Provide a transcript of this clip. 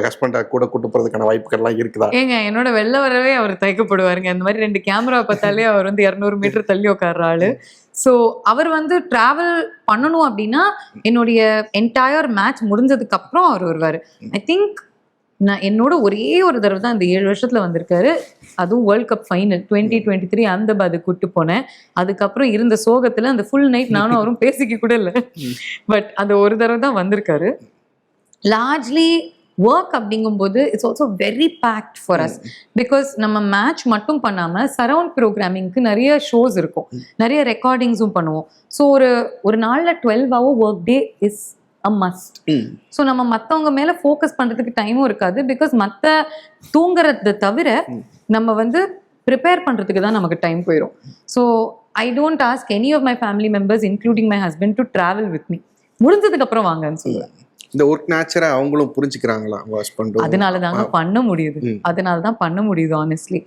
ஹஸ்பண்டை கூட கூட்டு போறதுக்கான வாய்ப்புகள்லாம் இருக்குதா? ஏங்க என்னோட வெளில வரவே அவர் தயக்கப்படுவாருங்க. இந்த மாதிரி 2 கேமரா பார்த்தாலே அவர் வந்து 200 மீட்டர் தள்ளி உட்கார்ற ஆளு. ஸோ அவர் வந்து டிராவல் பண்ணணும் அப்படின்னா என்னுடைய என்டையர் மேட்ச் முடிஞ்சதுக்கு அப்புறம் அவர் வருவார். ஐ திங்க் நான் என்னோட ஒரே ஒரு தடவை தான் இந்த 7 வருஷத்துல வந்திருக்காரு. அதுவும் வேர்ல்ட் கப் ஃபைனல் 2023 அஹமதாபாத் கூட்டு போனேன். அதுக்கப்புறம் இருந்த சோகத்துல அந்த ஃபுல் நைட் நானும் அவரும் பேசிக்க கூட இல்லை. பட் அந்த ஒரு தடவை தான் வந்திருக்காரு. லார்ஜ்லி ஒர்க் அப்படிங்கும்போது it's also very packed for us. Because நம்ம மேட்ச் மட்டும் பண்ணாம சரவுண்ட் ப்ரோக்ராமிங்க்கு நிறைய ஷோஸ் இருக்கும், நிறைய ரெக்கார்டிங்ஸும் பண்ணுவோம். ஸோ ஒரு நாள்ல 12 hour work day is a must. So நம்ம மற்றவங்க மேல ஃபோக்கஸ் பண்றதுக்கு டைமும் இருக்காது. பிகாஸ் மற்ற தூங்குறதை தவிர நம்ம வந்து ப்ரிப்பேர் பண்றதுக்கு தான் நமக்கு டைம் போயிடும். So I don't ask any of my family members including my husband to travel with me. முடிஞ்சதுக்கு அப்புறம் வாங்கன்னு சொல்லுவேன். இந்த ஒர்க் நேச்சரை அவங்களும் புரிஞ்சுக்கிறாங்களா? அதனால தாங்க பண்ண முடியுது. அதனால தான் பண்ண முடியுது ஆனஸ்ட்லி.